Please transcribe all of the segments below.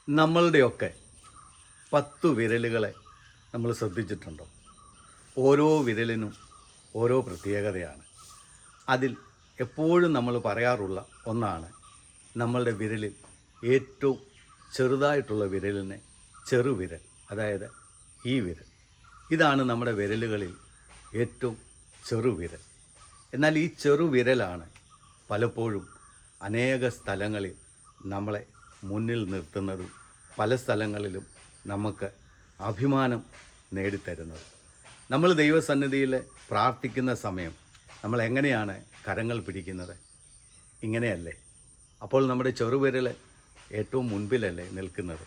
നമ്മളുടെയൊക്കെ 10 വിരലുകളെ നമ്മൾ ശ്രദ്ധിച്ചിട്ടുണ്ടോ? ഓരോ വിരലിനും ഓരോ പ്രത്യേകതയാണ്. അതിൽ എപ്പോഴും നമ്മൾ പറയാറുള്ള ഒന്നാണ്, നമ്മളുടെ വിരലിൽ ഏറ്റവും ചെറുതായിട്ടുള്ള വിരലിനെ ചെറുവിരൽ, അതായത് ഈ വിരൽ, ഇതാണ് നമ്മുടെ വിരലുകളിൽ ഏറ്റവും ചെറുവിരൽ. എന്നാൽ ഈ ചെറുവിരലാണ് പലപ്പോഴും അനേക സ്ഥലങ്ങളിൽ നമ്മളെ മുന്നിൽ നിർത്തുന്നതും പല സ്ഥലങ്ങളിലും നമുക്ക് അഭിമാനം നേടിത്തരുന്നത്. നമ്മൾ ദൈവസന്നിധിയിൽ പ്രാർത്ഥിക്കുന്ന സമയം നമ്മൾ എങ്ങനെയാണ് കരങ്ങൾ പിടിക്കുന്നത്? ഇങ്ങനെയല്ലേ? അപ്പോൾ നമ്മുടെ ചെറുവിരൽ ഏറ്റവും മുൻപിലല്ലേ നിൽക്കുന്നത്?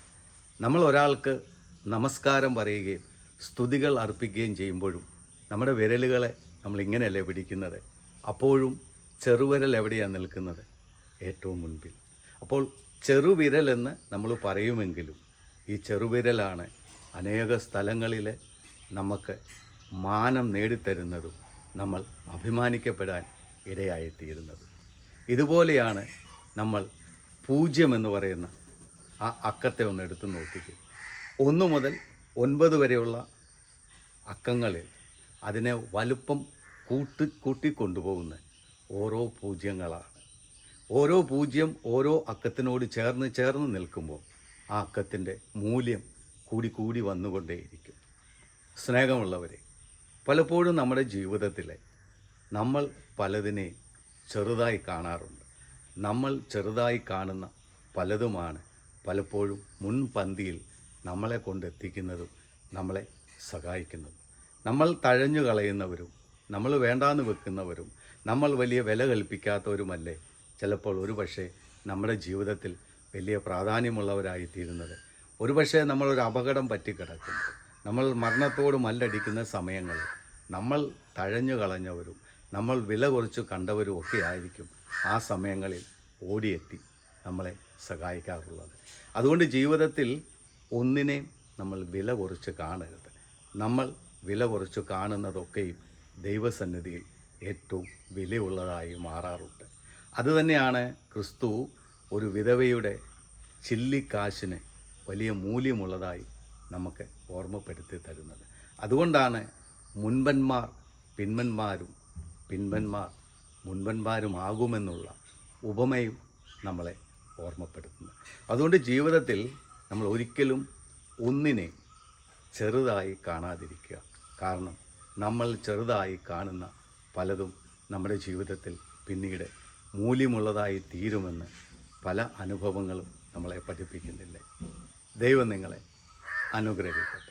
നമ്മൾ ഒരാൾക്ക് നമസ്കാരം പറയുകയും സ്തുതികൾ അർപ്പിക്കുകയും ചെയ്യുമ്പോഴും നമ്മുടെ വിരലുകളെ നമ്മൾ ഇങ്ങനെയല്ലേ പിടിക്കുന്നത്? അപ്പോഴും ചെറുവിരൽ എവിടെയാണ് നിൽക്കുന്നത്? ഏറ്റവും മുൻപിൽ. അപ്പോൾ ചെറുവിരലെന്ന് നമ്മൾ പറയുമെങ്കിലും ഈ ചെറുവിരലാണ് അനേക സ്ഥലങ്ങളിൽ നമുക്ക് മാനം നേടിത്തരുന്നതും നമ്മൾ അഭിമാനിക്കപ്പെടാൻ ഇടയായിത്തീരുന്നത്. ഇതുപോലെയാണ് നമ്മൾ 0 എന്ന് പറയുന്ന ആ അക്കത്തെ ഒന്ന് എടുത്തു നോക്കിക്കുക. 1 മുതൽ 9 വരെയുള്ള അക്കങ്ങളിൽ അതിനെ വലുപ്പം കൂട്ടിക്കൊണ്ടുപോകുന്ന ഓരോ പൂജ്യങ്ങളാണ്. ഓരോ പൂജ്യം ഓരോ അക്കത്തിനോട് ചേർന്ന് നിൽക്കുമ്പോൾ ആ അക്കത്തിൻ്റെ മൂല്യം കൂടി വന്നുകൊണ്ടേയിരിക്കും. സ്നേഹമുള്ളവരെ, പലപ്പോഴും നമ്മുടെ ജീവിതത്തിൽ നമ്മൾ പലതിനെയും ചെറുതായി കാണാറുണ്ട്. നമ്മൾ ചെറുതായി കാണുന്ന പലതുമാണ് പലപ്പോഴും മുൻപന്തിയിൽ നമ്മളെ കൊണ്ടെത്തിക്കുന്നതും നമ്മളെ സഹായിക്കുന്നതും. നമ്മൾ തഴഞ്ഞു കളയുന്നവരും നമ്മൾ വേണ്ടാന്ന് വെക്കുന്നവരും നമ്മൾ വലിയ വില കൽപ്പിക്കാത്തവരുമല്ലേ ചിലപ്പോൾ ഒരുപക്ഷെ നമ്മുടെ ജീവിതത്തിൽ വലിയ പ്രാധാന്യമുള്ളവരായിത്തീരുന്നത്. ഒരുപക്ഷെ നമ്മളൊരു അപകടം പറ്റിക്കിടക്കുന്നു, നമ്മൾ മരണത്തോട് മല്ലടിക്കുന്ന സമയങ്ങളിൽ നമ്മൾ തഴഞ്ഞു കളഞ്ഞവരും നമ്മൾ വില കുറച്ച് കണ്ടവരും ഒക്കെ ആയിരിക്കും ആ സമയങ്ങളിൽ ഓടിയെത്തി നമ്മളെ സഹായിക്കാറുള്ളത്. അതുകൊണ്ട് ജീവിതത്തിൽ ഒന്നിനെയും നമ്മൾ വില കുറച്ച് കാണരുത്. നമ്മൾ വില കുറച്ച് കാണുന്നതൊക്കെയും ദൈവസന്നിധിയിൽ ഏറ്റവും വിലയുള്ളതായി മാറാറുണ്ട്. അതുതന്നെയാണ് ക്രിസ്തു ഒരു വിധവയുടെ ചില്ലിക്കാശിന് വലിയ മൂല്യമുള്ളതായി നമുക്ക് ഓർമ്മപ്പെടുത്തി തരുന്നത്. അതുകൊണ്ടാണ് മുൻപന്മാർ പിൻപന്മാരും പിൻപന്മാർ മുൻപന്മാരുമാകുമെന്നുള്ള ഉപമയും നമ്മളെ ഓർമ്മപ്പെടുത്തുന്നത്. അതുകൊണ്ട് ജീവിതത്തിൽ നമ്മൾ ഒരിക്കലും ഒന്നിനെ ചെറുതായി കാണാതിരിക്കുക. കാരണം നമ്മൾ ചെറുതായി കാണുന്ന പലതും നമ്മുടെ ജീവിതത്തിൽ പിന്നീട് മൂല്യമുള്ളതായി തീരുമെന്ന് പല അനുഭവങ്ങളും നമ്മളെ പഠിപ്പിക്കുന്നില്ലേ? ദൈവം നിങ്ങളെ അനുഗ്രഹിക്കട്ടെ.